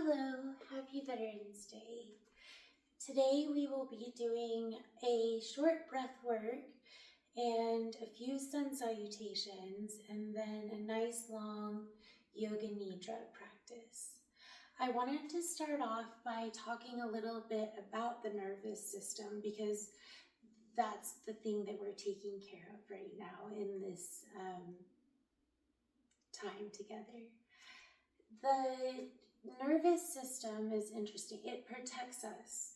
Hello, happy Veterans Day. Today we will be doing a short breath work and a few sun salutations and then a nice long yoga nidra practice. I wanted to start off by talking a little bit about the nervous system because that's the thing that we're taking care of right now in this time together. The nervous system is interesting. It protects us,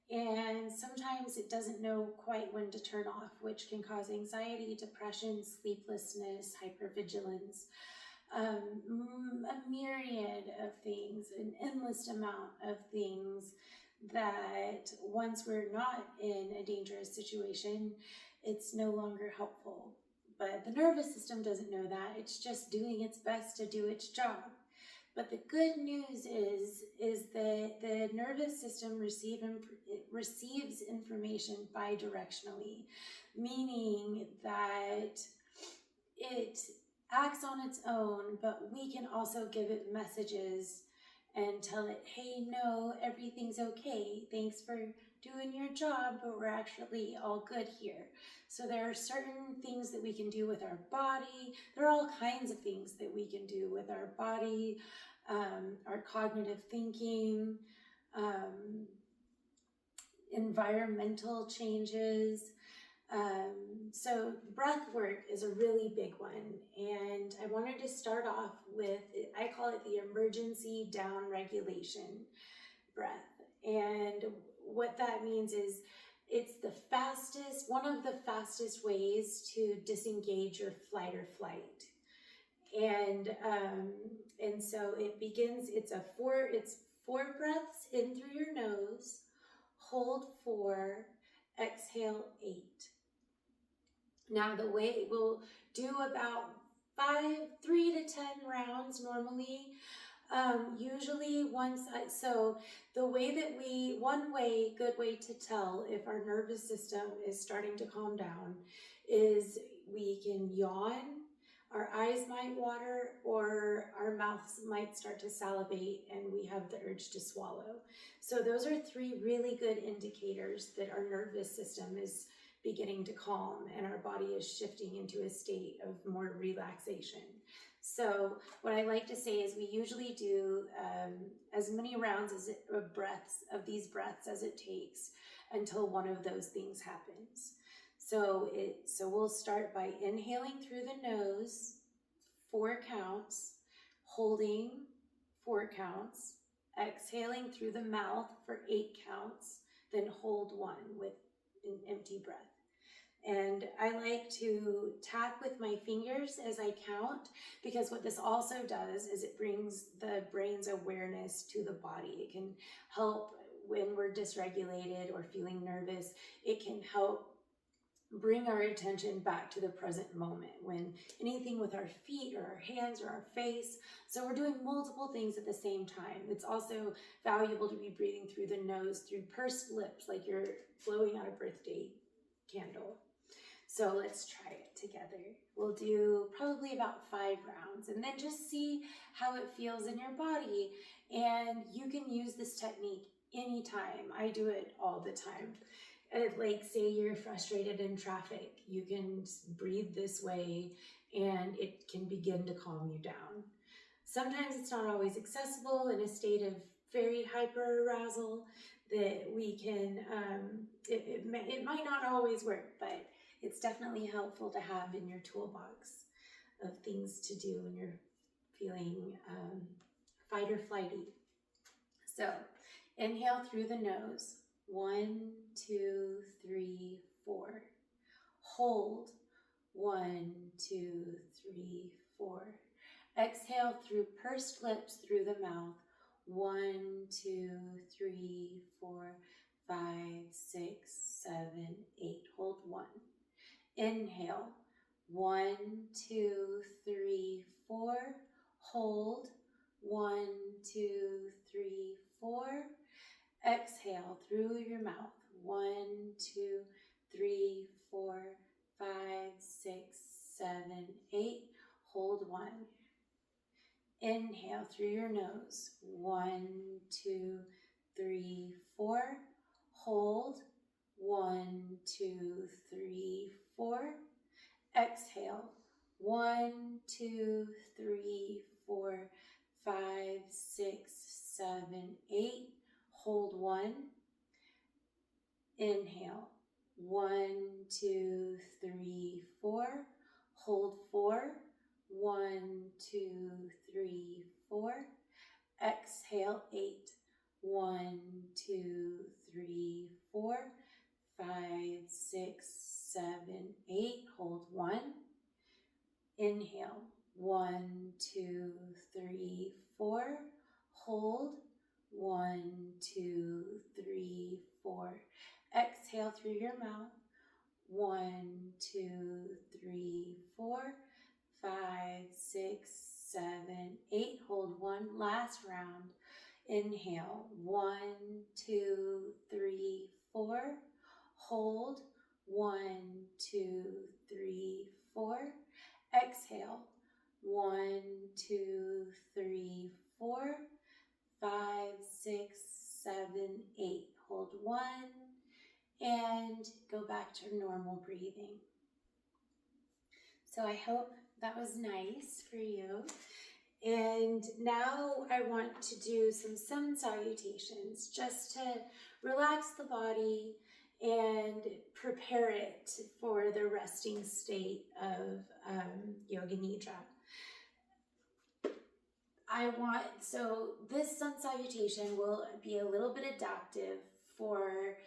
and sometimes it doesn't know quite when to turn off, which can cause anxiety, depression, sleeplessness, hypervigilance, a myriad of things, an endless amount of things that once we're not in a dangerous situation, it's no longer helpful. But the nervous system doesn't know that. It's just doing its best to do its job. But the good news is that the nervous system receives information bidirectionally, meaning that it acts on its own, but we can also give it messages and tell it, hey, no, everything's okay. Thanks for doing your job, but we're actually all good here. So there are certain things that we can do with our body. There are all kinds of things that we can do with our body, our cognitive thinking, environmental changes. So breath work is a really big one, and I wanted to start off with, I call it the emergency down regulation breath. And what that means is it's one of the fastest ways to disengage your flight or flight. And so it begins, it's four breaths in through your nose, hold 4, exhale 8. Now the way we'll do about 3 to 10 rounds normally. Usually so the way that good way to tell if our nervous system is starting to calm down is we can yawn, our eyes might water, or our mouths might start to salivate and we have the urge to swallow. So those are 3 really good indicators that our nervous system is beginning to calm and our body is shifting into a state of more relaxation. So what I like to say is we usually do as many rounds of these breaths as it takes until one of those things happens. So we'll start by inhaling through the nose, 4 counts, holding 4 counts, exhaling through the mouth for 8 counts, then hold 1 with an empty breath. And I like to tap with my fingers as I count, because what this also does is it brings the brain's awareness to the body. It can help when we're dysregulated or feeling nervous. It can help bring our attention back to the present moment when anything with our feet or our hands or our face. So we're doing multiple things at the same time. It's also valuable to be breathing through the nose, through pursed lips, like you're blowing out a birthday candle. So let's try it together. We'll do probably about 5 rounds and then just see how it feels in your body. And you can use this technique anytime. I do it all the time. Like say you're frustrated in traffic, you can breathe this way and it can begin to calm you down. Sometimes it's not always accessible in a state of very hyper arousal that we can, it might not always work, but it's definitely helpful to have in your toolbox of things to do when you're feeling fight or flighty. So inhale through the nose. 1, 2, 3, 4. Hold. 1, 2, 3, 4. Exhale through pursed lips through the mouth. 1, 2, 3, 4, 5, 6, 7, 8. Hold 1. Inhale. 1, 2, 3, 4. Hold. 1, 2, 3, 4. Exhale through your mouth. 1, 2, 3, 4, 5, 6, 7, 8. Hold 1. Inhale through your nose. 1, 2, 3, 4. Hold. 1, 2, 3, 4. Exhale. 1, 2, 3, 4, 5, 6, 7, 8. Hold 1. Inhale. 1, 2, 3, 4. Hold 4. 1, 2, 3, 4. Exhale 8. 1, 2, 3, 4, 5, 6, 7, 8. Hold 1. Inhale. 1, 2, 3, 4. Hold. 1, 2, 3, 4. Exhale through your mouth. 1, 2, 3, 4, 5, 6, 7, 8. Hold 1. Last round. Inhale. 1, 2, 3, 4. Hold. 1, 2, 3, 4. Exhale. 1, 2, 3, 4, 5, 6, 7, 8. Hold 1 and go back to normal breathing. So I hope that was nice for you. And now I want to do some sun salutations just to relax the body and prepare it for the resting state of Yoga Nidra. So this sun salutation will be a little bit adaptive for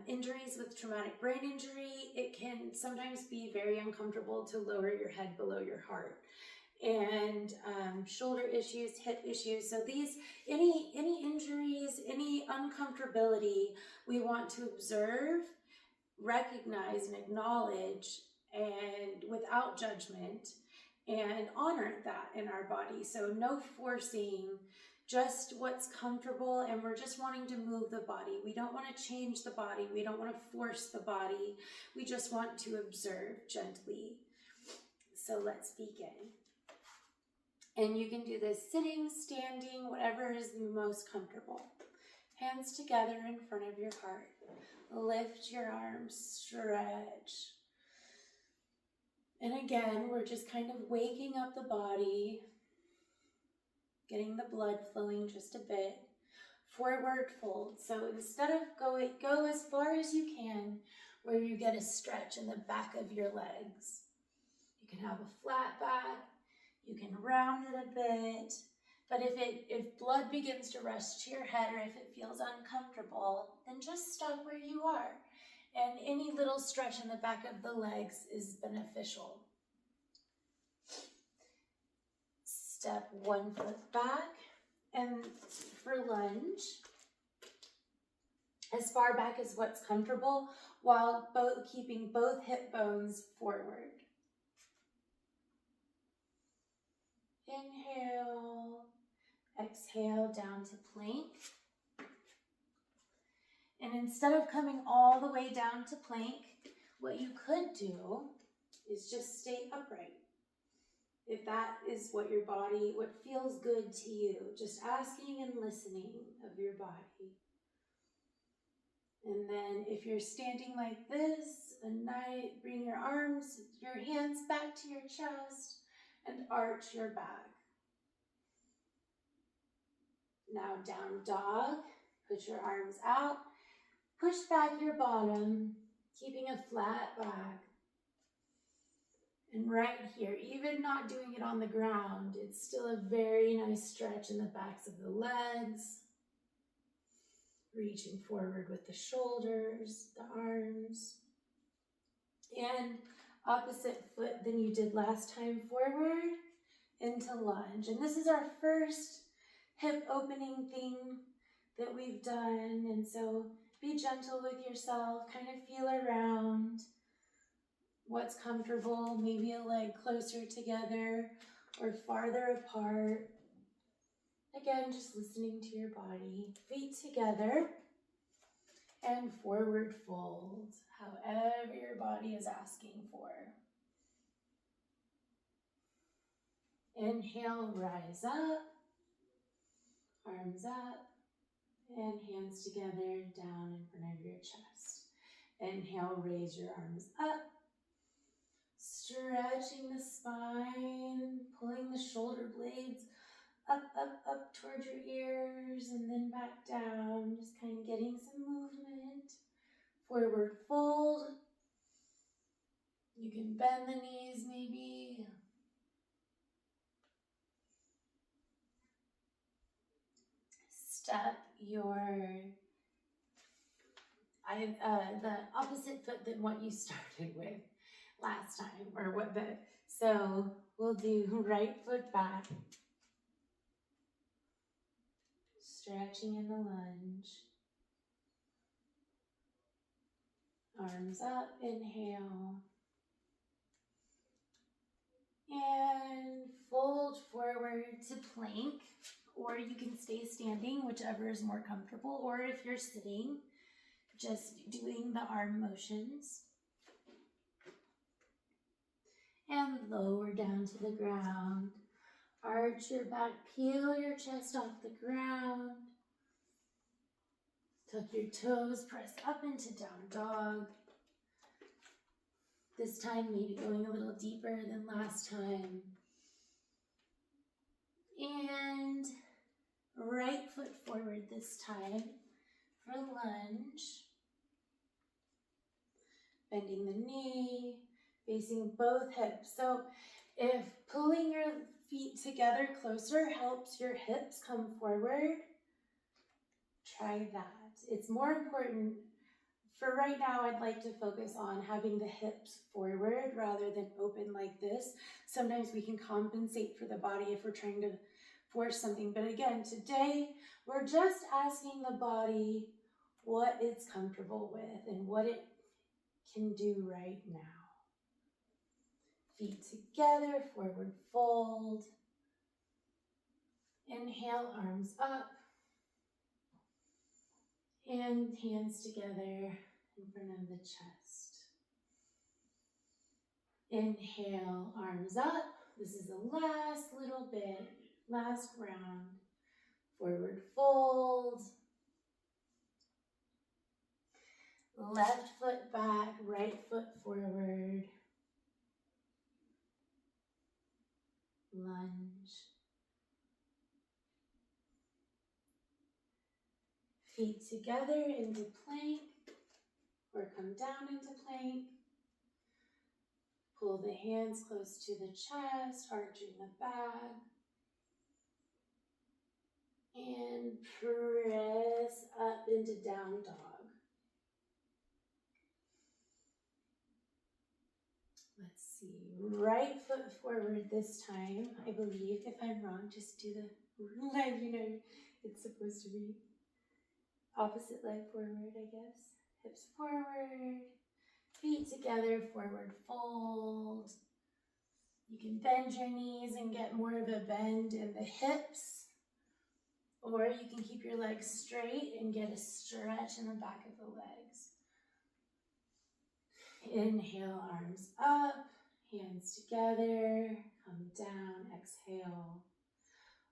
injuries with traumatic brain injury. It can sometimes be very uncomfortable to lower your head below your heart. And shoulder issues, hip issues. So any injuries, any uncomfortability, we want to observe, recognize, and acknowledge, and without judgment, and honor that in our body. So no forcing, just what's comfortable, and we're just wanting to move the body. We don't want to change the body. We don't want to force the body. We just want to observe gently. So let's begin. And you can do this sitting, standing, whatever is the most comfortable. Hands together in front of your heart. Lift your arms, stretch. And again, we're just kind of waking up the body, getting the blood flowing just a bit. Forward fold. So instead of go as far as you can, where you get a stretch in the back of your legs. You can have a flat back. You can round it a bit. But if blood begins to rush to your head, or if it feels uncomfortable, then just stop where you are. And any little stretch in the back of the legs is beneficial. Step 1 foot back. And for lunge, as far back as what's comfortable, while keeping both hip bones forward. Inhale, exhale down to plank. And instead of coming all the way down to plank, what you could do is just stay upright. If that is what feels good to you, just asking and listening of your body. And then if you're standing like this, bring your hands back to your chest and arch your back. Now down dog, put your arms out, push back your bottom, keeping a flat back. And right here, even not doing it on the ground, it's still a very nice stretch in the backs of the legs. Reaching forward with the shoulders, the arms. And opposite foot than you did last time, forward into lunge. And this is our first hip opening thing that we've done. And so be gentle with yourself, kind of feel around what's comfortable, maybe a leg closer together or farther apart. Again, just listening to your body. Feet together and forward fold, however your body is asking for. Inhale, rise up, arms up, and hands together down in front of your chest. Inhale, raise your arms up, stretching the spine, pulling the shoulder blades up, up, up towards your ears, and then back down, just kind of getting some movement. Forward fold. You can bend the knees maybe. Step the opposite foot than what you started with last time, so we'll do right foot back, stretching in the lunge, arms up, inhale, and fold forward to plank, or you can stay standing, whichever is more comfortable, or if you're sitting, just doing the arm motions. And lower down to the ground. Arch your back, peel your chest off the ground. Tuck your toes, press up into down dog. This time maybe going a little deeper than last time. And right foot forward this time for lunge. Bending the knee, facing both hips. So if pulling your feet together closer helps your hips come forward, try that. It's more important. For right now, I'd like to focus on having the hips forward rather than open like this. Sometimes we can compensate for the body if we're trying to force something. But again, today, we're just asking the body what it's comfortable with and what it can do right now. Feet together, forward fold. Inhale, arms up. And hands together in front of the chest. Inhale, arms up. This is the last little bit, last round. Forward fold. Left foot back, right foot forward. Lunge. Feet together into plank, or come down into plank. Pull the hands close to the chest, arching the back. And press up into down dog. Let's see, right foot forward this time, I believe. If I'm wrong, just do the leg, it's supposed to be. Opposite leg forward, I guess. Hips forward, feet together, forward fold. You can bend your knees and get more of a bend in the hips, or you can keep your legs straight and get a stretch in the back of the legs. Inhale, arms up, hands together, come down, exhale.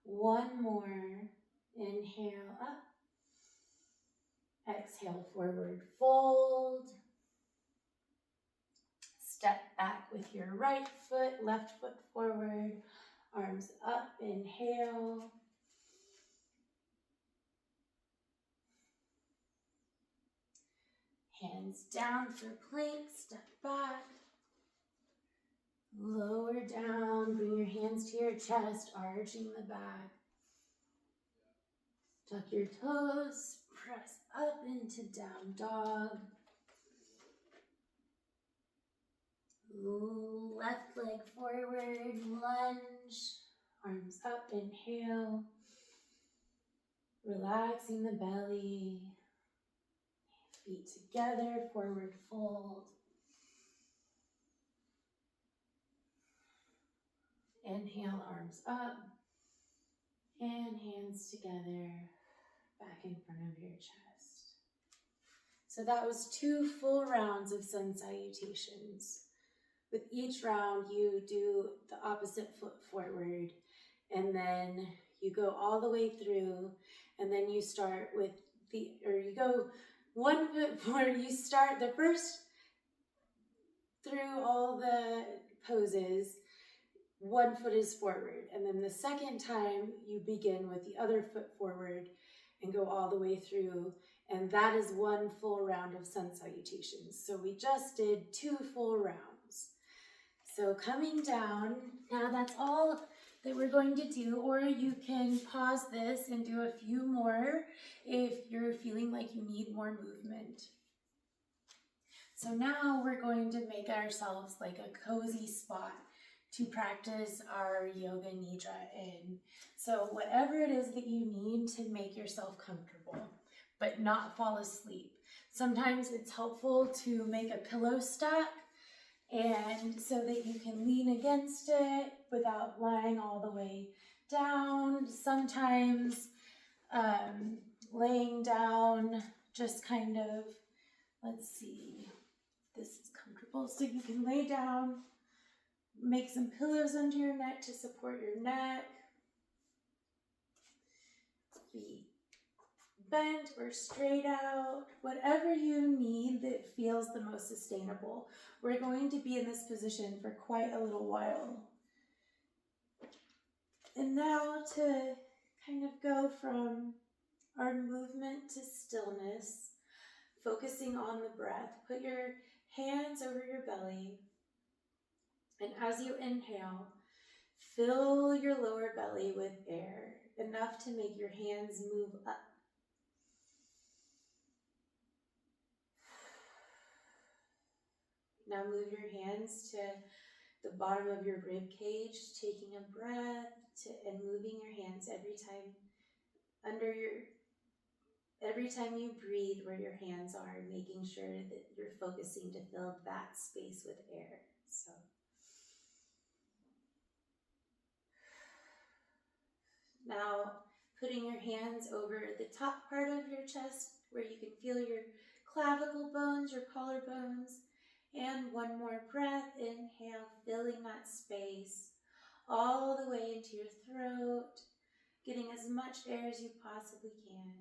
One more, inhale up. Exhale, forward fold. Step back with your right foot, left foot forward, arms up, inhale. Hands down for plank, step back. Lower down, bring your hands to your chest, arching the back. Tuck your toes, press up into down dog. Left leg forward, lunge, arms up, inhale. Relaxing the belly. Feet together, forward fold. Inhale, arms up. And hands together, back in front of your chest. So that was 2 full rounds of sun salutations. with each round, you do the opposite foot forward, and then you go all the way through, and then you start with you go 1 foot forward. You start the first through all the poses, 1 foot is forward, and then the second time you begin with the other foot forward and go all the way through, and that is 1 full round of sun salutations. So we just did 2 full rounds. So coming down, now that's all that we're going to do, or you can pause this and do a few more if you're feeling like you need more movement. So now we're going to make ourselves like a cozy spot to practice our yoga nidra in. So whatever it is that you need to make yourself comfortable, but not fall asleep. Sometimes it's helpful to make a pillow stack, and so that you can lean against it without lying all the way down. Sometimes laying down, just kind of, let's see, this is comfortable, so you can lay down, make some pillows under your neck to support your neck, feet bent or straight out, whatever you need that feels the most sustainable. We're going to be in this position for quite a little while. And now to kind of go from our movement to stillness, focusing on the breath. Put your hands over your belly, and as you inhale, fill your lower belly with air, enough to make your hands move up. Now move your hands to the bottom of your rib cage, taking a breath and moving your hands every time you breathe where your hands are, making sure that you're focusing to fill that space with air. So now putting your hands over the top part of your chest where you can feel your clavicle bones, your collarbones. And one more breath, inhale, filling that space all the way into your throat, getting as much air as you possibly can.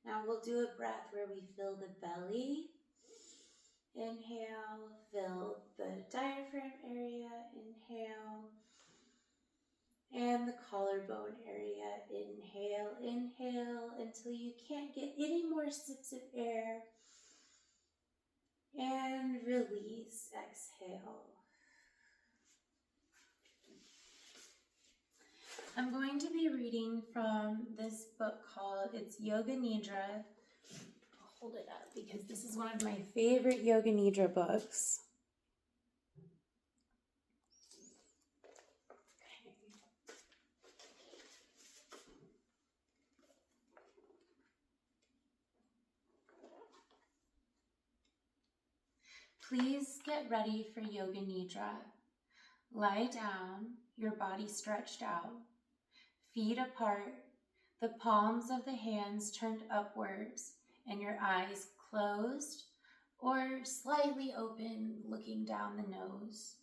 Now we'll do a breath where we fill the belly. Inhale, fill the diaphragm area, inhale. And the collarbone area, inhale, inhale until you can't get any more sips of air. And release, exhale. I'm going to be reading from this book called, it's Yoga Nidra. I'll hold it up because this is one of my favorite Yoga Nidra books. Please get ready for Yoga Nidra. Lie down, your body stretched out, feet apart, the palms of the hands turned upwards, and your eyes closed or slightly open, looking down the nose.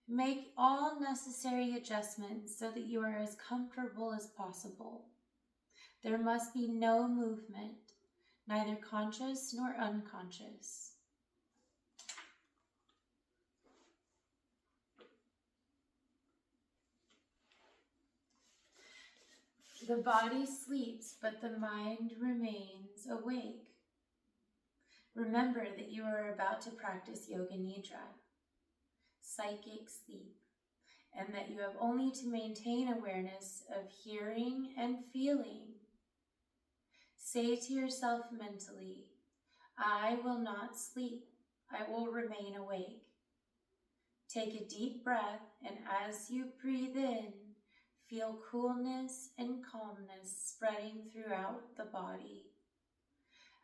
Make all necessary adjustments so that you are as comfortable as possible. There must be no movement, neither conscious nor unconscious. The body sleeps, but the mind remains awake. Remember that you are about to practice Yoga Nidra, psychic sleep, and that you have only to maintain awareness of hearing and feeling. Say to yourself mentally, I will not sleep, I will remain awake. Take a deep breath, and as you breathe in, feel coolness and calmness spreading throughout the body.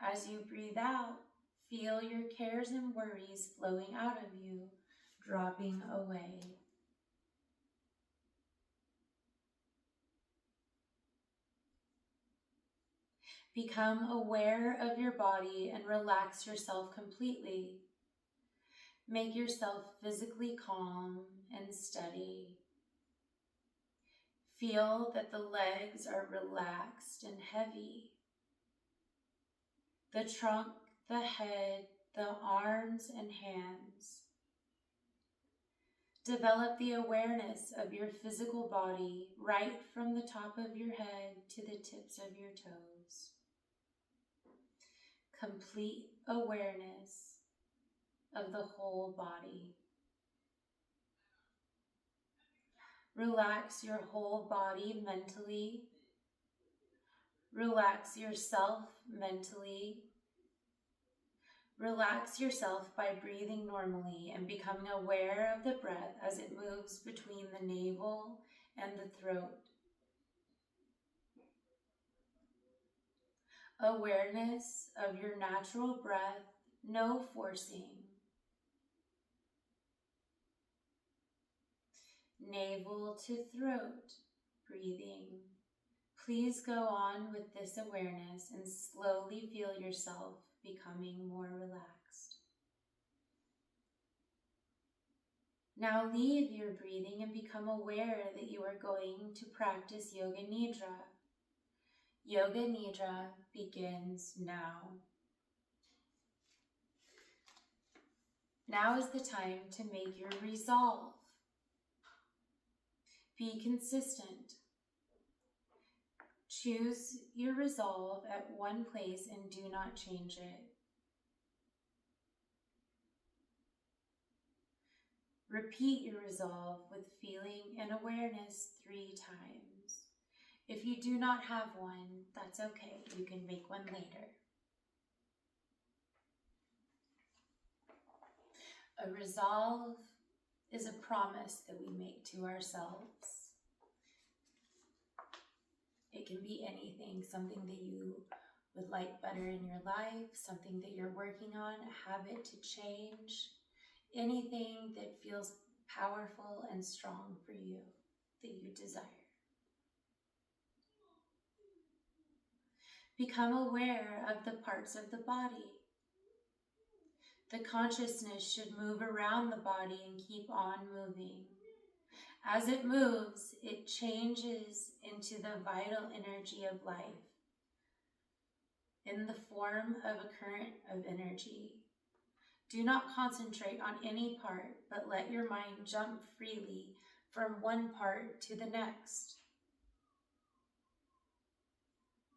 As you breathe out, feel your cares and worries flowing out of you, dropping away. Become aware of your body and relax yourself completely. Make yourself physically calm and steady. Feel that the legs are relaxed and heavy. The trunk, the head, the arms and hands. Develop the awareness of your physical body right from the top of your head to the tips of your toes. Complete awareness of the whole body. Relax your whole body mentally. Relax yourself mentally. Relax yourself by breathing normally and becoming aware of the breath as it moves between the navel and the throat. Awareness of your natural breath, no forcing. Navel to throat, breathing. Please go on with this awareness and slowly feel yourself becoming more relaxed. Now leave your breathing and become aware that you are going to practice Yoga Nidra. Yoga Nidra begins now. Now is the time to make your resolve. Be consistent. Choose your resolve at one place and do not change it. Repeat your resolve with feeling and awareness 3 times. If you do not have one, that's okay. You can make one later. A resolve is a promise that we make to ourselves. It can be anything, something that you would like better in your life, something that you're working on, a habit to change, anything that feels powerful and strong for you that you desire. Become aware of the parts of the body. The consciousness should move around the body and keep on moving. As it moves, it changes into the vital energy of life in the form of a current of energy. Do not concentrate on any part, but let your mind jump freely from one part to the next.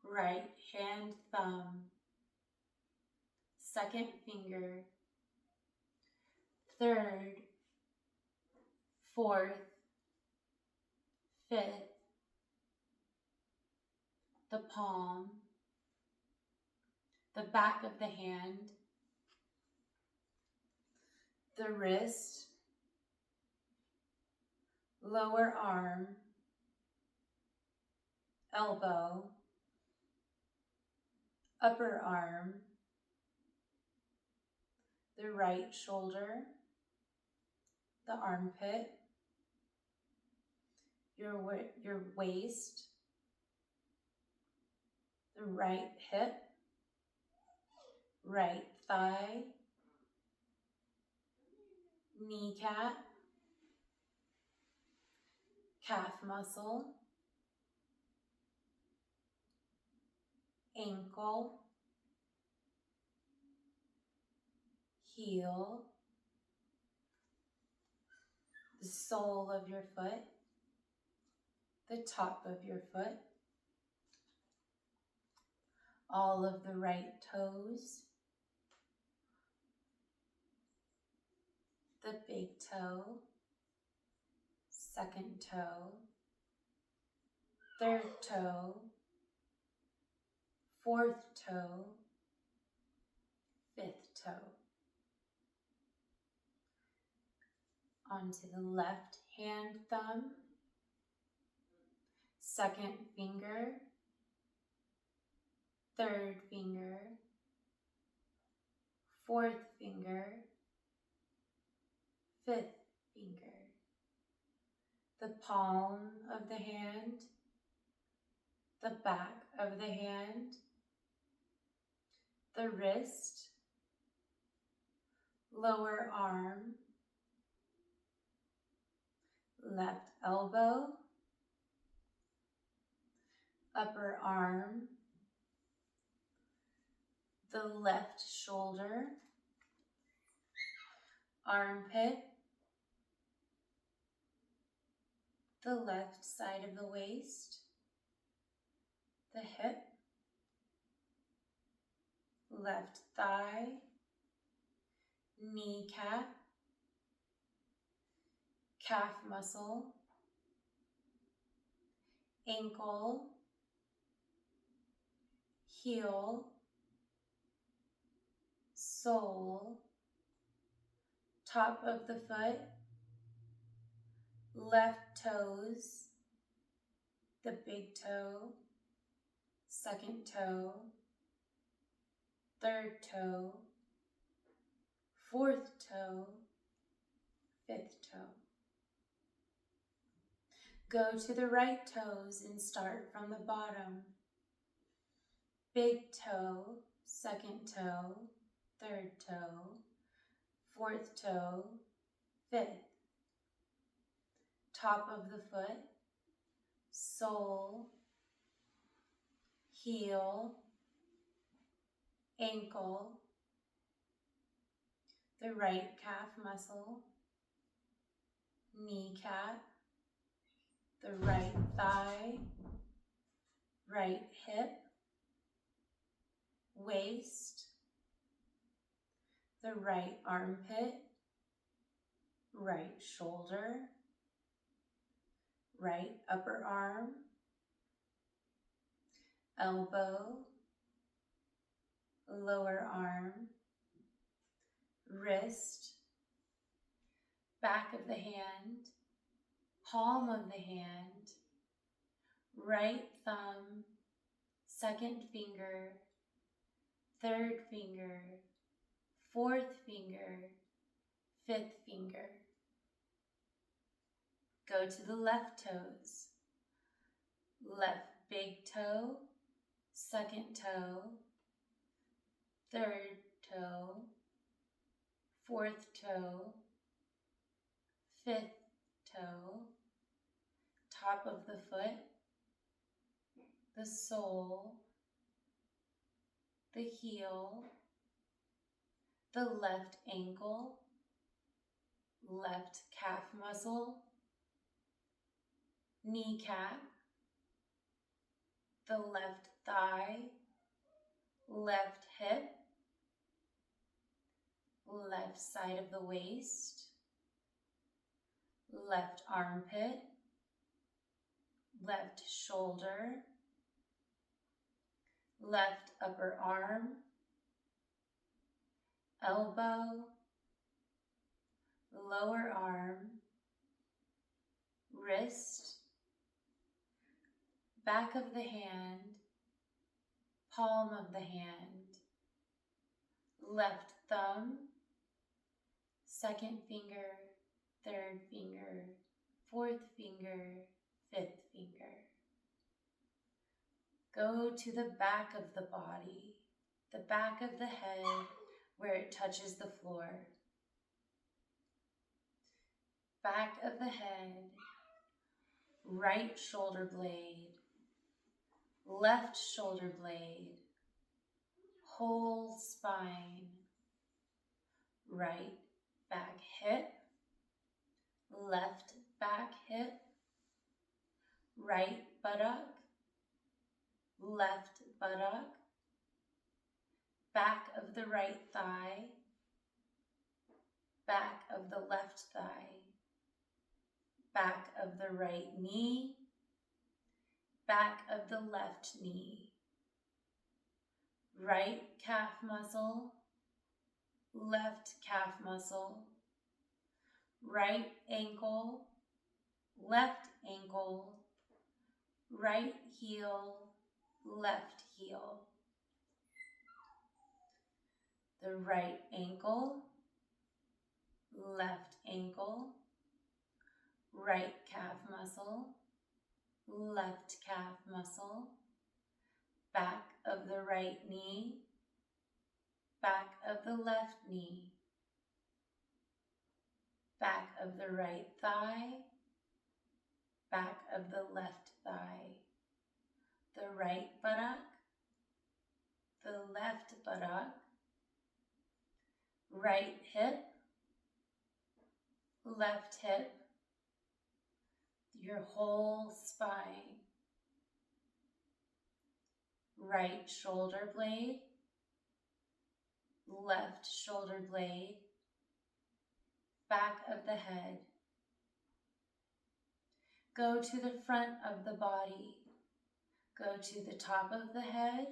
Right hand thumb, second finger, third, fourth, fifth, the palm, the back of the hand, the wrist, lower arm, elbow, upper arm, the right shoulder, the armpit, your waist, the right hip, right thigh, kneecap, calf muscle, ankle, heel, the sole of your foot, the top of your foot, all of the right toes, the big toe, second toe, third toe, fourth toe, fifth toe. Onto the left hand thumb, second finger, third finger, fourth finger, fifth finger, the palm of the hand, the back of the hand, the wrist, lower arm, left elbow, upper arm, the left shoulder, armpit, the left side of the waist, the hip, left thigh, kneecap, calf muscle, ankle, heel, sole, top of the foot, left toes, the big toe, second toe, third toe, fourth toe, fifth toe. Go to the right toes and start from the bottom. Big toe, second toe, third toe, fourth toe, fifth. Top of the foot, sole, heel, ankle, the right calf muscle, kneecap, the right thigh, right hip, waist, the right armpit, right shoulder, right upper arm, elbow, lower arm, wrist, back of the hand, palm of the hand, right thumb, second finger, third finger, fourth finger, fifth finger. Go to the left toes. Left big toe, second toe, third toe, fourth toe, fifth toe, top of the foot, the sole, the heel, the left ankle, left calf muscle, kneecap, the left thigh, left hip, left side of the waist, left armpit, left shoulder, left upper arm, elbow, lower arm, wrist, back of the hand, palm of the hand, left thumb, second finger, third finger, fourth finger, fifth finger. Go to the back of the body, the back of the head where it touches the floor. Back of the head, right shoulder blade, left shoulder blade, whole spine, right back hip, left back hip, right buttock, left buttock, back of the right thigh, back of the left thigh, back of the right knee, back of the left knee, right calf muscle, left calf muscle, right ankle, left ankle, right heel, left heel. The right ankle, left ankle, right calf muscle, left calf muscle, back of the right knee, back of the left knee, back of the right thigh, back of the left thigh, the right buttock, the left buttock, right hip, left hip, your whole spine, right shoulder blade, left shoulder blade, back of the head. Go to the front of the body. Go to the top of the head,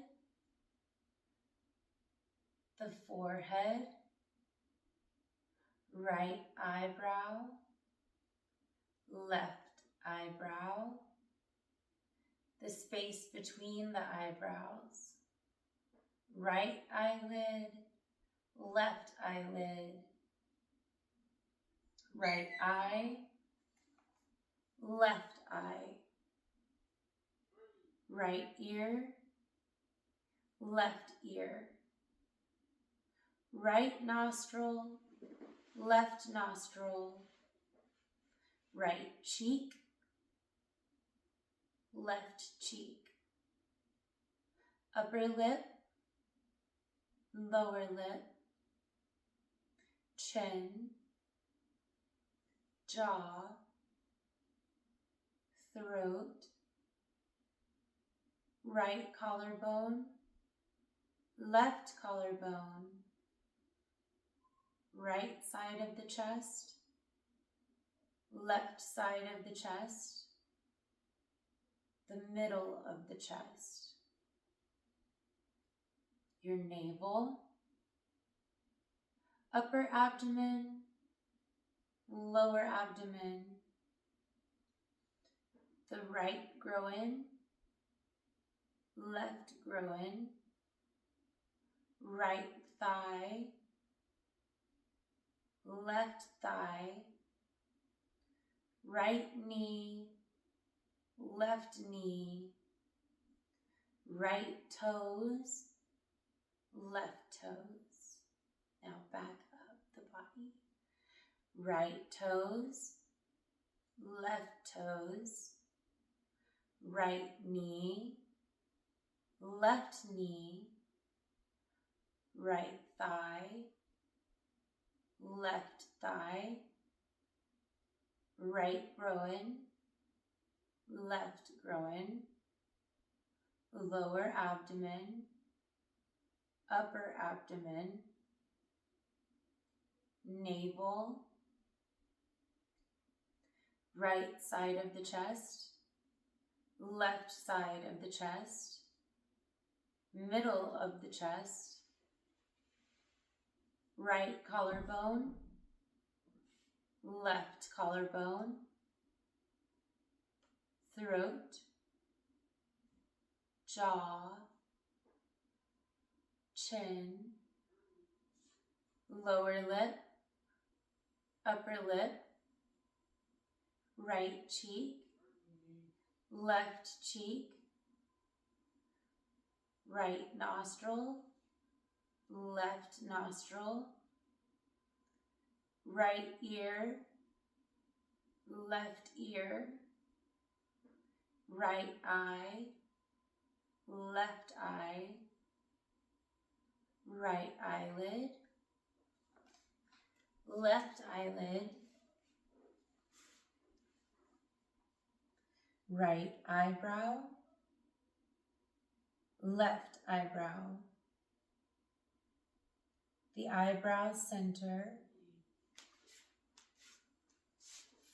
the forehead, right eyebrow, left eyebrow, the space between the eyebrows, right eyelid, left eyelid, right eye, left eye, right ear, left ear, right nostril, left nostril, right cheek, left cheek, upper lip, lower lip, chin, jaw, throat, right collarbone, left collarbone, right side of the chest, left side of the chest, the middle of the chest, your navel, upper abdomen, lower abdomen, the right groin, left groin, right thigh, left thigh, right knee, left knee, right toes, left toes. Now back up the body. Right toes, left toes, right knee, left knee, right thigh, left thigh, right groin, left groin, lower abdomen, upper abdomen, navel, right side of the chest, left side of the chest, middle of the chest, right collarbone, left collarbone, throat, jaw, chin, lower lip, upper lip, right cheek, left cheek, right nostril, left nostril, right ear, left ear, right eye, left eye, right eyelid, left eyelid, right eyebrow, left eyebrow, the eyebrow center,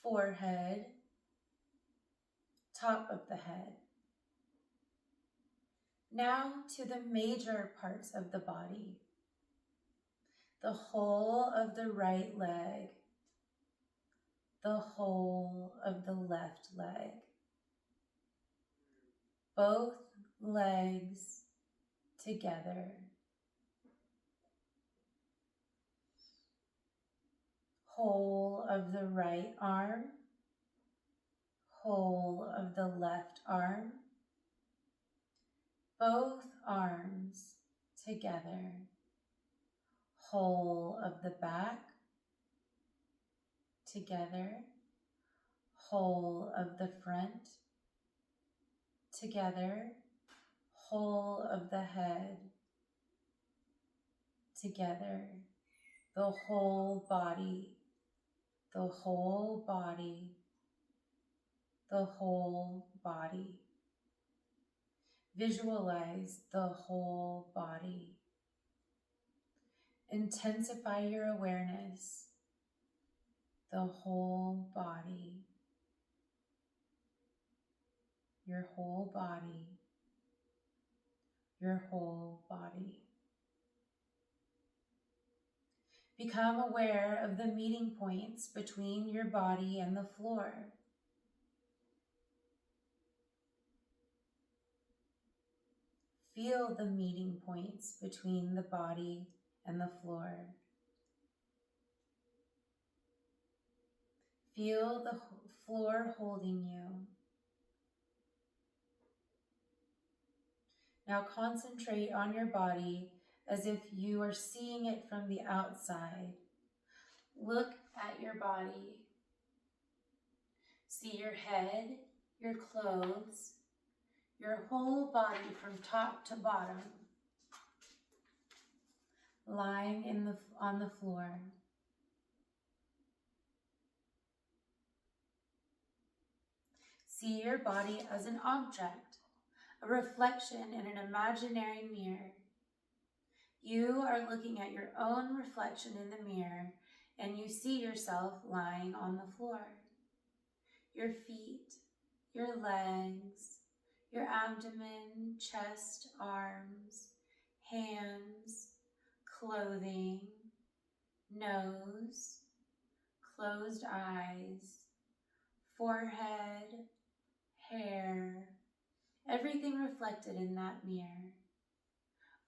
forehead, top of the head. Now to the major parts of the body. The whole of the right leg, the whole of the left leg, both legs together, whole of the right arm, whole of the left arm, both arms together, whole of the back, together, whole of the front, together, whole of the head, together, the whole body, the whole body, the whole body. Visualize the whole body. Intensify your awareness, the whole body, your whole body, your whole body. Become aware of the meeting points between your body and the floor. Feel the meeting points between the body and the floor. Feel the floor holding you. Now concentrate on your body as if you are seeing it from the outside. Look at your body. See your head, your clothes, your whole body from top to bottom, lying on the floor. See your body as an object, a reflection in an imaginary mirror. You are looking at your own reflection in the mirror, and you see yourself lying on the floor. Your feet, your legs, your abdomen, chest, arms, hands, clothing, nose, closed eyes, forehead, hair, everything reflected in that mirror.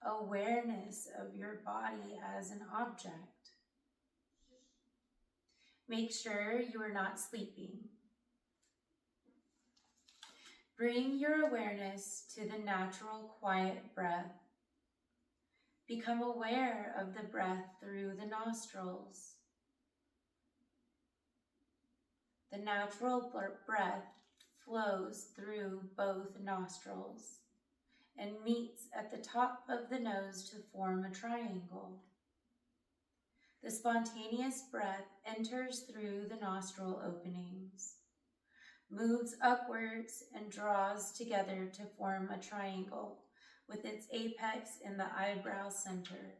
Awareness of your body as an object. Make sure you are not sleeping. Bring your awareness to the natural, quiet breath. Become aware of the breath through the nostrils. The natural breath flows through both nostrils and meets at the top of the nose to form a triangle. The spontaneous breath enters through the nostril openings, moves upwards and draws together to form a triangle with its apex in the eyebrow center.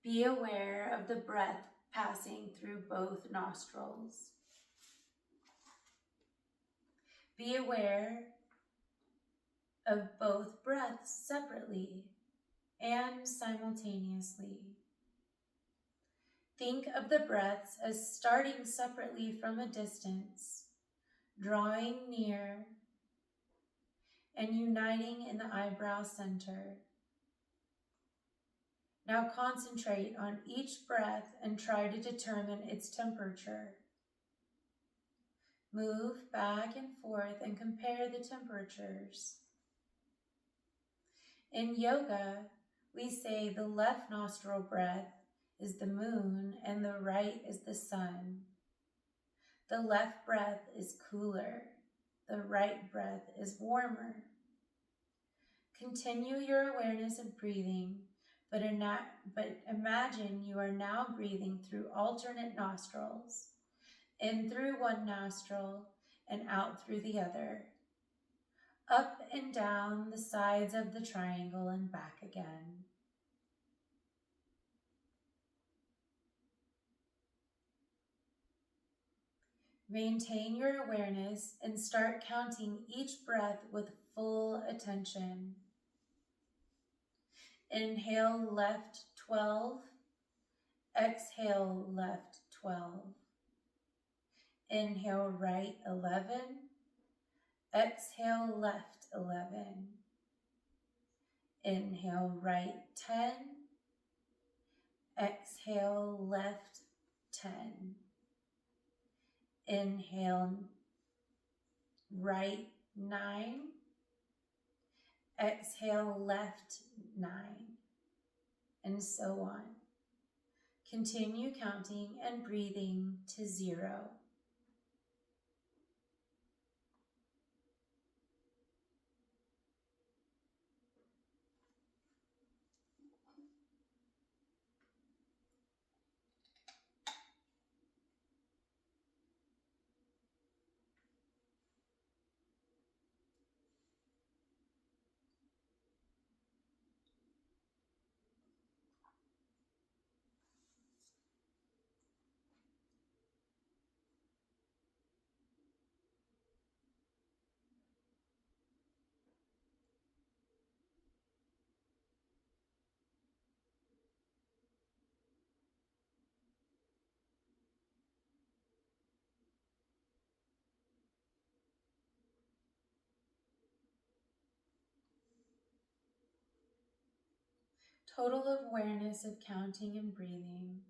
Be aware of the breath passing through both nostrils. Be aware of both breaths separately and simultaneously. Think of the breaths as starting separately from a distance, drawing near, and uniting in the eyebrow center. Now concentrate on each breath and try to determine its temperature. Move back and forth and compare the temperatures. In yoga, we say the left nostril breath is the moon and the right is the sun. The left breath is cooler. The right breath is warmer. Continue your awareness of breathing, but imagine you are now breathing through alternate nostrils, in through one nostril and out through the other, up and down the sides of the triangle and back again. Maintain your awareness and start counting each breath with full attention. Inhale left 12, exhale left 12. Inhale right 11, exhale left 11. Inhale right 10, exhale left 10. Inhale right 9, Exhale, left 9, and so on. Continue counting and breathing to 0. Total awareness of counting and breathing.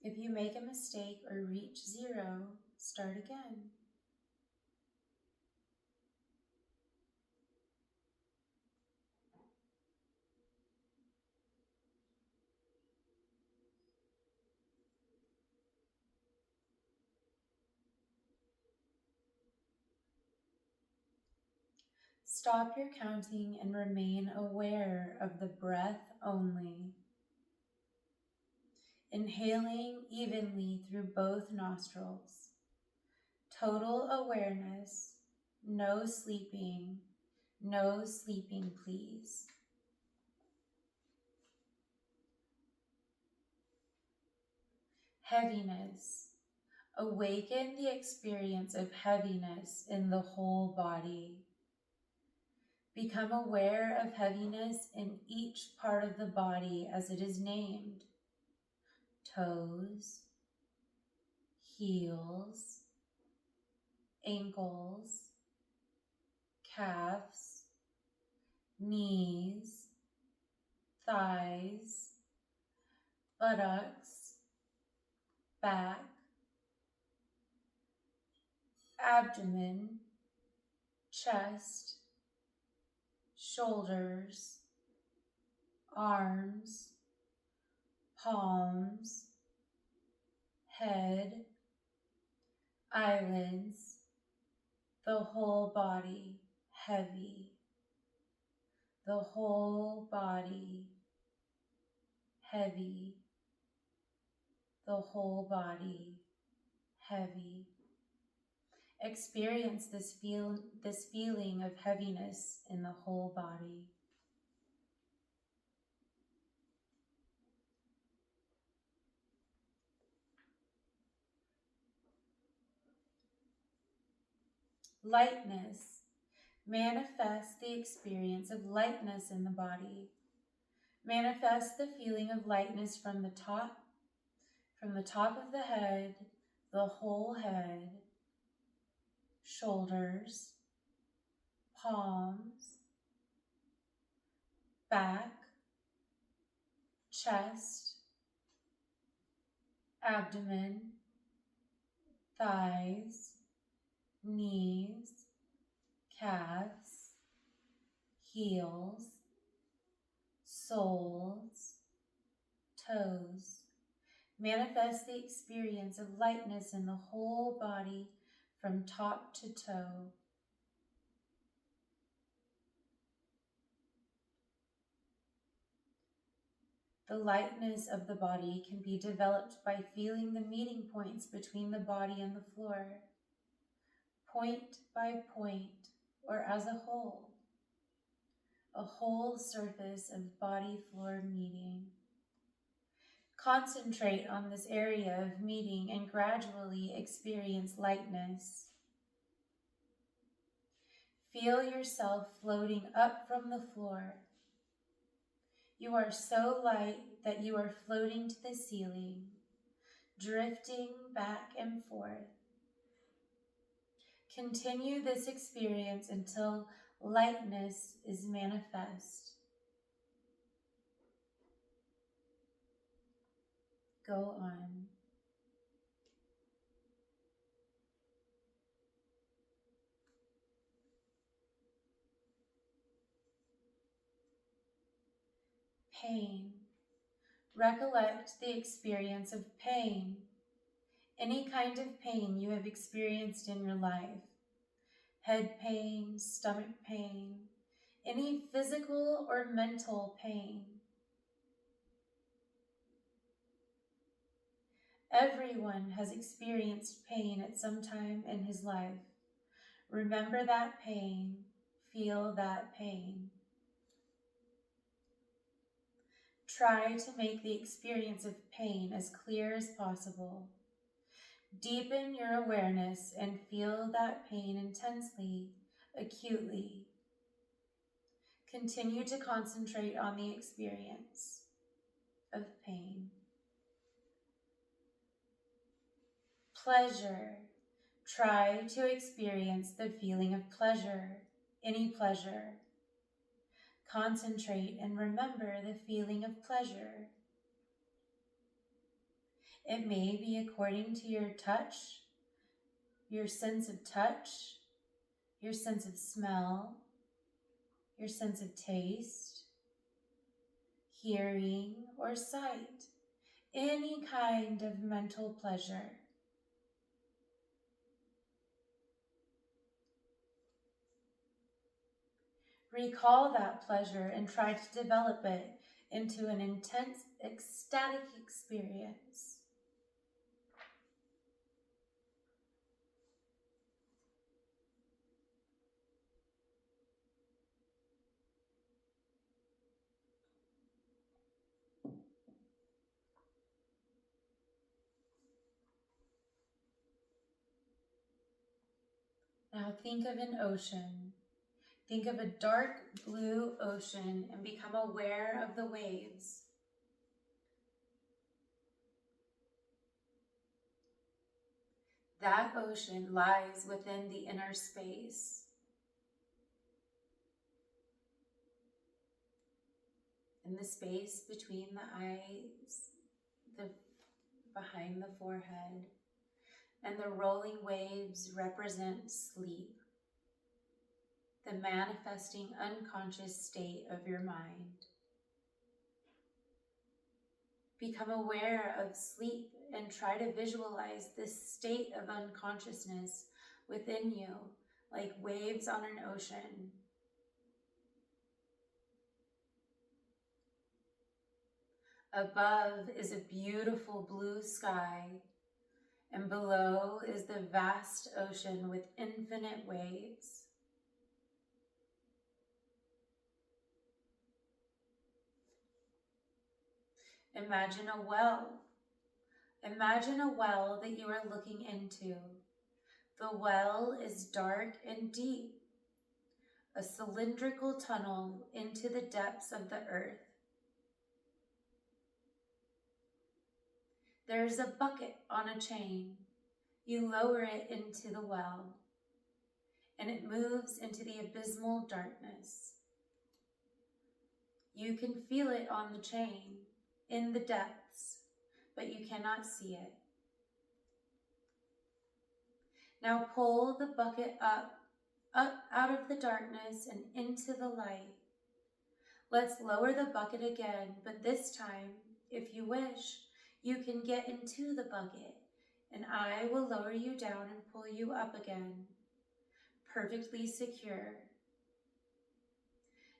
If you make a mistake or reach 0, start again. Stop your counting and remain aware of the breath only. Inhaling evenly through both nostrils. Total awareness, no sleeping please. Heaviness. Awaken the experience of heaviness in the whole body. Become aware of heaviness in each part of the body as it is named. Toes, heels, ankles, calves, knees, thighs, buttocks, back, abdomen, chest, shoulders, arms, palms, head, eyelids, the whole body heavy, the whole body heavy, the whole body heavy. Experience this feeling of heaviness in the whole body. Lightness. Manifest the experience of lightness in the body. Manifest the feeling of lightness from the top of the head, the whole head, shoulders, palms, back, chest, abdomen, thighs, knees, calves, heels, soles, toes. Manifest the experience of lightness in the whole body from top to toe. The lightness of the body can be developed by feeling the meeting points between the body and the floor, point by point, or as a whole surface of body-floor meeting. Concentrate on this area of meeting and gradually experience lightness. Feel yourself floating up from the floor. You are so light that you are floating to the ceiling, drifting back and forth. Continue this experience until lightness is manifest. Go on. pain. Recollect the experience of pain. Any kind of pain you have experienced in your life. Head pain, stomach pain, any physical or mental pain. Everyone has experienced pain at some time in his life. Remember that pain. Feel that pain. Try to make the experience of pain as clear as possible. Deepen your awareness and feel that pain intensely, acutely. Continue to concentrate on the experience of pain. Pleasure. Try to experience the feeling of pleasure, any pleasure. Concentrate and remember the feeling of pleasure. It may be according to your touch, your sense of touch, your sense of smell, your sense of taste, hearing, or sight, any kind of mental pleasure. Recall that pleasure and try to develop it into an intense, ecstatic experience. Now think of an ocean. Think of a dark blue ocean and become aware of the waves. That ocean lies within the inner space. In the space between the eyes, behind the forehead, and the rolling waves represent sleep, the manifesting unconscious state of your mind. Become aware of sleep and try to visualize this state of unconsciousness within you, like waves on an ocean. Above is a beautiful blue sky, and below is the vast ocean with infinite waves. Imagine a well. Imagine a well that you are looking into. The well is dark and deep, a cylindrical tunnel into the depths of the earth. There is a bucket on a chain. You lower it into the well, and it moves into the abysmal darkness. You can feel it on the chain, in the depths, but you cannot see it. Now pull the bucket up out of the darkness and into the light. Let's lower the bucket again, but this time, if you wish, you can get into the bucket, and I will lower you down and pull you up again, perfectly secure.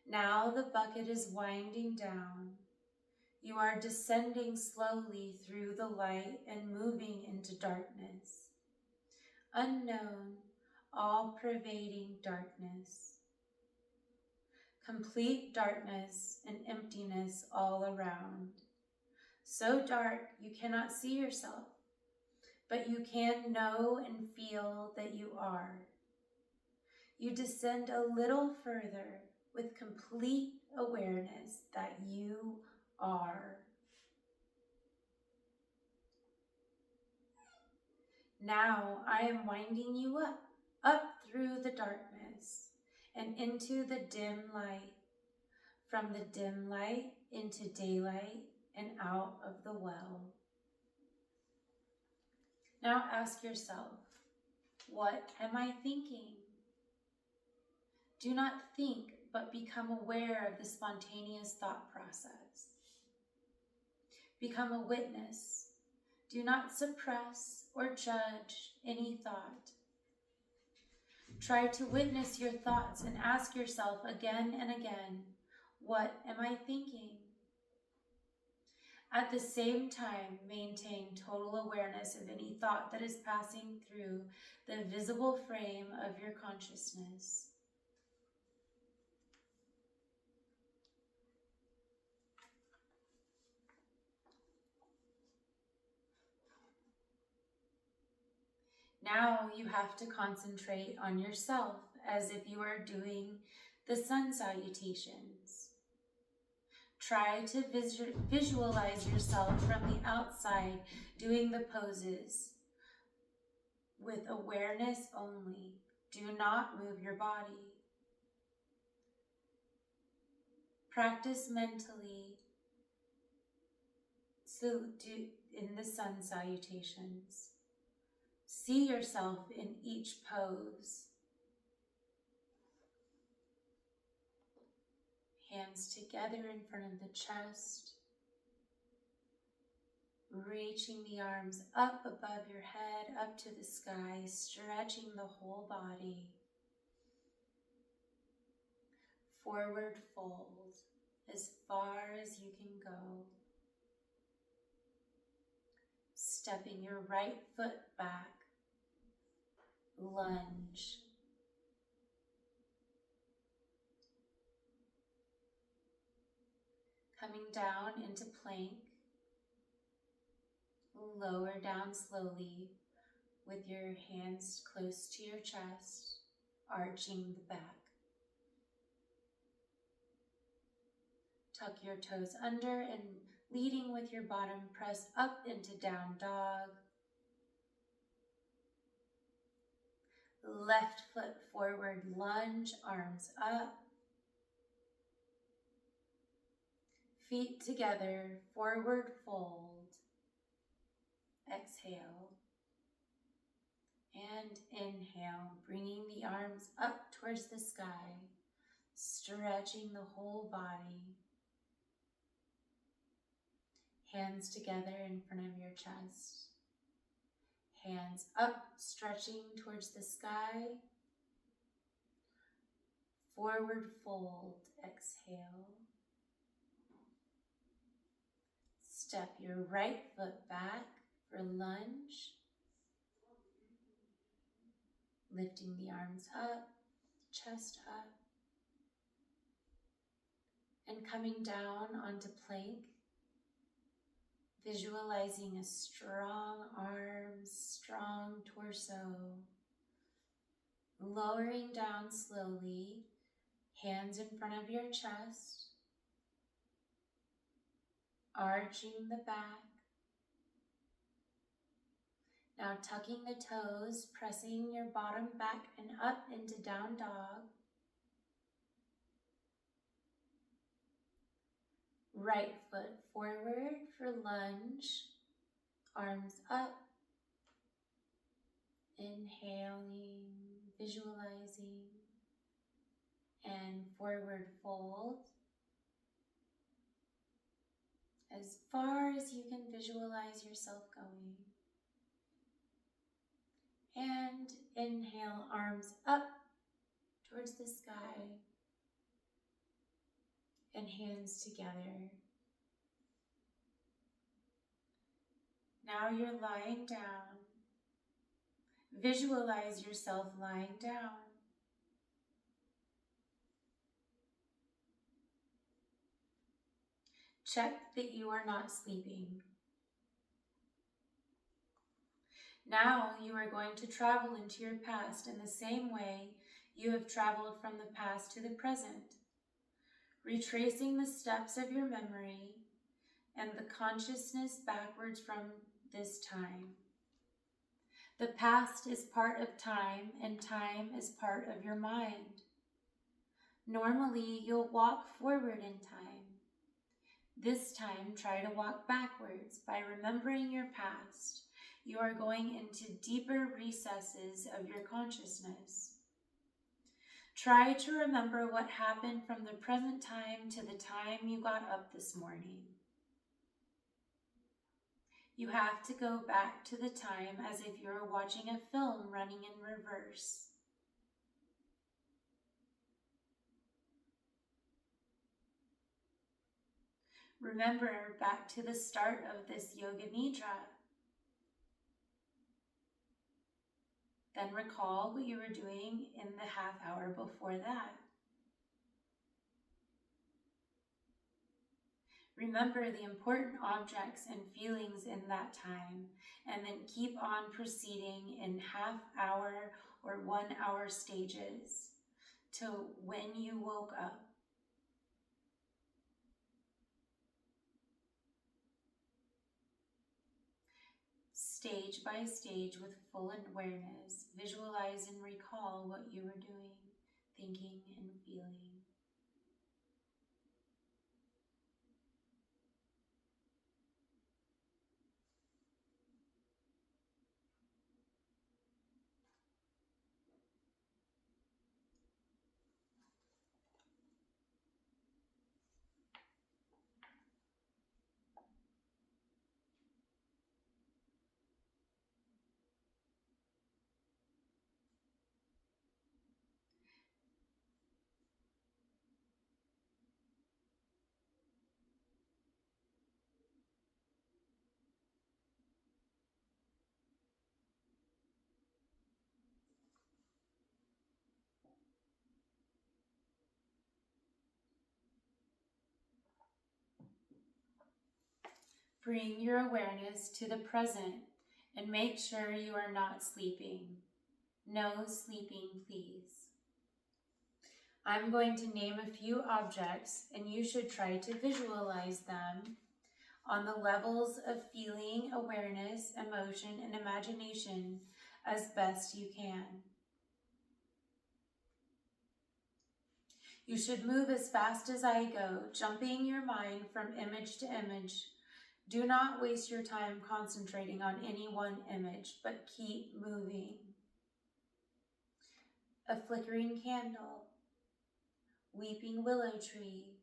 Now the bucket is winding down. You are descending slowly through the light and moving into darkness. Unknown, all-pervading darkness. Complete darkness and emptiness all around. So dark you cannot see yourself, but you can know and feel that you are. You descend a little further with complete awareness that you are. Now I am winding you up through the darkness and into the dim light, from the dim light into daylight and out of the well. Now ask yourself, what am I thinking? Do not think, but become aware of the spontaneous thought process. Become a witness. Do not suppress or judge any thought. Try to witness your thoughts and ask yourself again and again, what am I thinking? At the same time, maintain total awareness of any thought that is passing through the visible frame of your consciousness. Now you have to concentrate on yourself as if you are doing the sun salutations. Try to visualize yourself from the outside doing the poses with awareness only. Do not move your body. Practice mentally in the sun salutations. See yourself in each pose. Hands together in front of the chest. Reaching the arms up above your head, up to the sky, stretching the whole body. Forward fold as far as you can go. Stepping your right foot back. Lunge. Coming down into plank. Lower down slowly with your hands close to your chest, arching the back. Tuck your toes under and leading with your bottom, press up into down dog. Left foot forward, lunge, arms up. Feet together, forward fold. Exhale. And inhale, bringing the arms up towards the sky, stretching the whole body. Hands together in front of your chest. Hands up, stretching towards the sky. Forward fold, exhale. Step your right foot back for lunge. Lifting the arms up, chest up. And coming down onto plank. Visualizing a strong arms, strong torso. Lowering down slowly, hands in front of your chest. Arching the back. Now tucking the toes, pressing your bottom back and up into down dog. Right foot forward for lunge, arms up. Inhaling, visualizing, and forward fold. As far as you can visualize yourself going. And inhale, arms up towards the sky. And hands together. Now you're lying down. Visualize yourself lying down. Check that you are not sleeping. Now you are going to travel into your past in the same way you have traveled from the past to the present, retracing the steps of your memory and the consciousness backwards from this time. The past is part of time, and time is part of your mind. Normally, you'll walk forward in time. This time, try to walk backwards by remembering your past. You are going into deeper recesses of your consciousness. Try to remember what happened from the present time to the time you got up this morning. You have to go back to the time as if you were watching a film running in reverse. Remember back to the start of this Yoga Nidra. Then recall what you were doing in the half hour before that. Remember the important objects and feelings in that time, and then keep on proceeding in half hour or 1 hour stages till when you woke up. Stage by stage with full awareness, visualize and recall what you were doing, thinking and feeling. Bring your awareness to the present and make sure you are not sleeping. No sleeping, please. I'm going to name a few objects and you should try to visualize them on the levels of feeling, awareness, emotion, and imagination as best you can. You should move as fast as I go, jumping your mind from image to image. Do not waste your time concentrating on any one image, but keep moving. A flickering candle, weeping willow tree,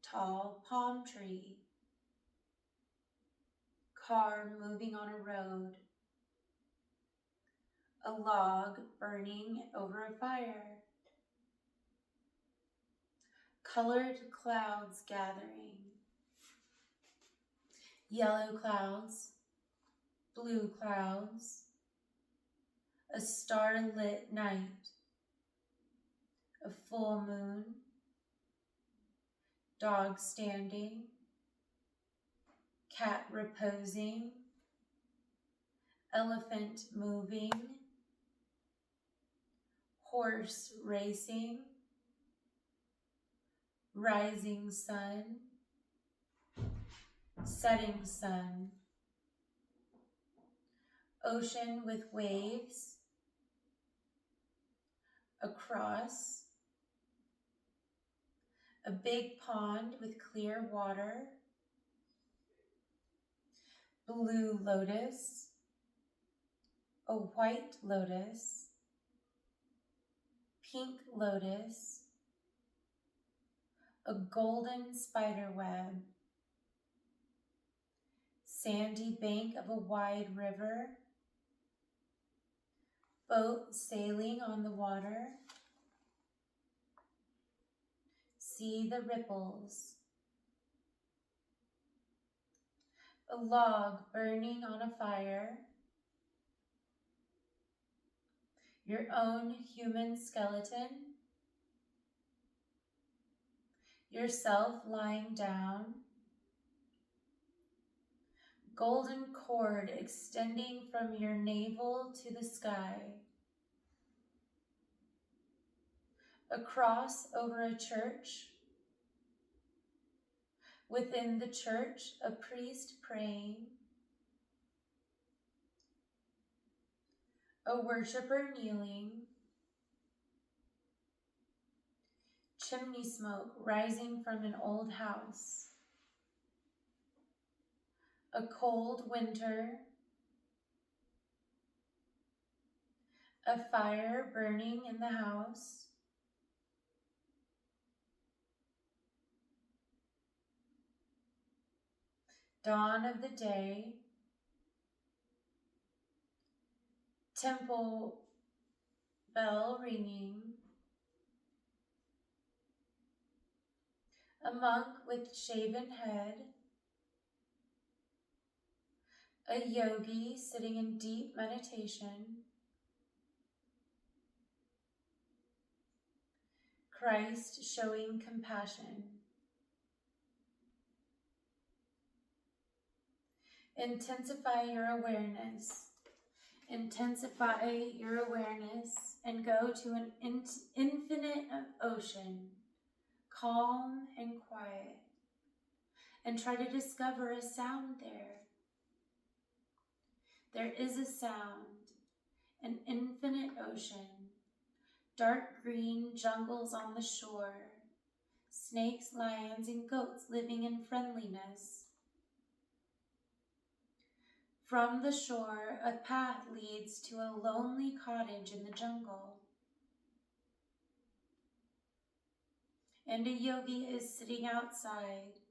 tall palm tree, car moving on a road, a log burning over a fire, colored clouds gathering, yellow clouds, blue clouds, a starlit night, a full moon, dog standing, cat reposing, elephant moving, horse racing, rising sun, setting sun, ocean with waves, across, a big pond with clear water, blue lotus, a white lotus, pink lotus, a golden spider web, sandy bank of a wide river, boat sailing on the water, see the ripples, a log burning on a fire, your own human skeleton, yourself lying down, golden cord extending from your navel to the sky, a cross over a church, within the church a priest praying, a worshiper kneeling, chimney smoke rising from an old house, a cold winter, a fire burning in the house, Dawn of the day, temple bell ringing, a monk with shaven head, a yogi sitting in deep meditation, Christ showing compassion. Intensify your awareness. Intensify your awareness and go to an infinite ocean, calm and quiet, and try to discover a sound there. There is a sound, an infinite ocean, dark green jungles on the shore, snakes, lions, and goats living in friendliness. From the shore, a path leads to a lonely cottage in the jungle. And a yogi is sitting outside.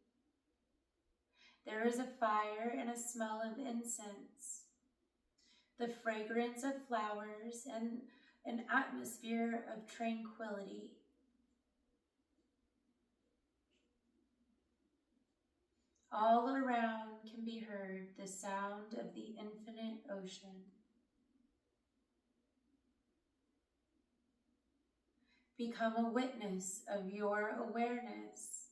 There is a fire and a smell of incense, the fragrance of flowers, and an atmosphere of tranquility. All around can be heard the sound of the infinite ocean. Become a witness of your awareness,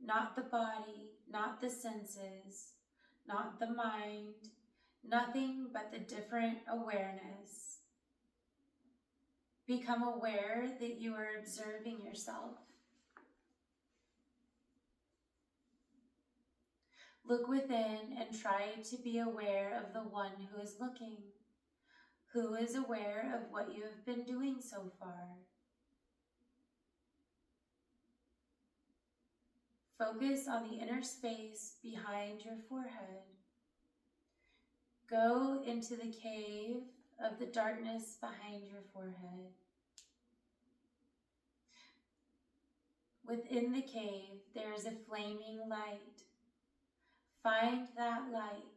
not the body, not the senses, not the mind, nothing but the different awareness. Become aware that you are observing yourself. Look within and try to be aware of the one who is looking, who is aware of what you have been doing so far. Focus on the inner space behind your forehead. Go into the cave of the darkness behind your forehead. Within the cave, there is a flaming light. Find that light.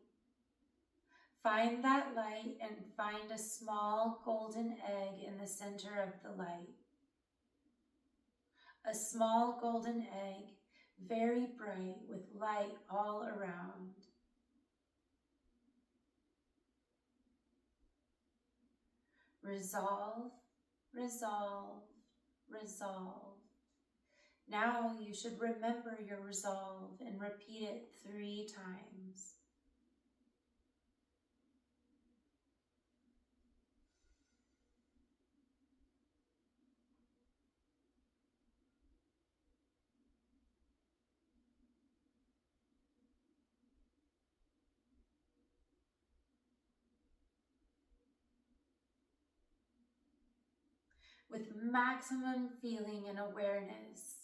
Find that light and find a small golden egg in the center of the light. A small golden egg, very bright with light all around. Resolve, resolve, resolve. Now you should remember your resolve and repeat it 3 times. With maximum feeling and awareness,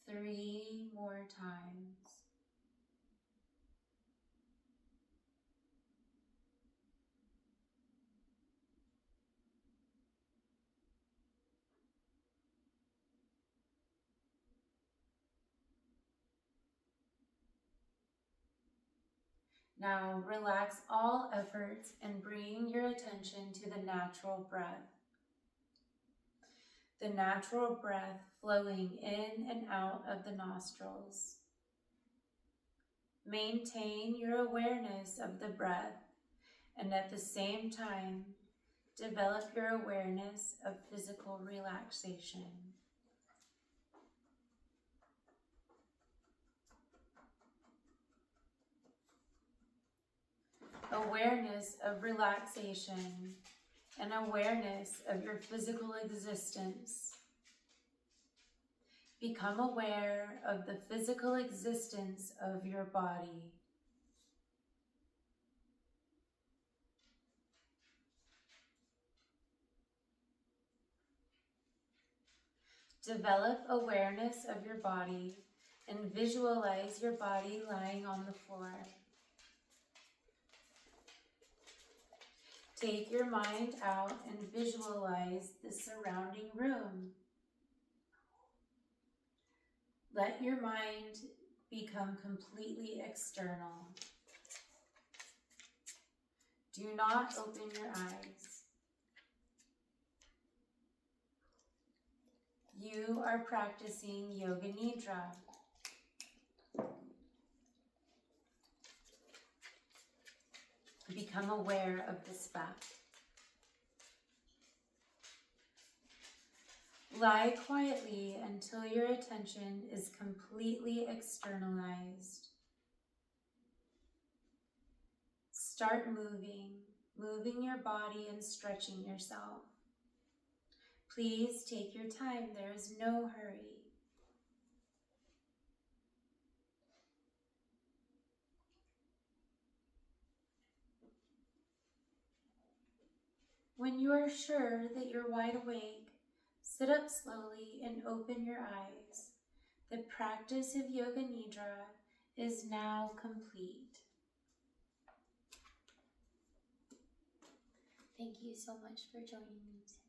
3 more times. Now relax all efforts and bring your attention to the natural breath. The natural breath flowing in and out of the nostrils. Maintain your awareness of the breath and at the same time, develop your awareness of physical relaxation. Awareness of relaxation and awareness of your physical existence. Become aware of the physical existence of your body. Develop awareness of your body and visualize your body lying on the floor. Take your mind out and visualize the surrounding room. Let your mind become completely external. Do not open your eyes. You are practicing Yoga Nidra. Become aware of this fact. Lie quietly until your attention is completely externalized. Start moving your body and stretching yourself. Please take your time, there is no hurry. When you are sure that you're wide awake, sit up slowly and open your eyes. The practice of Yoga Nidra is now complete. Thank you so much for joining me today.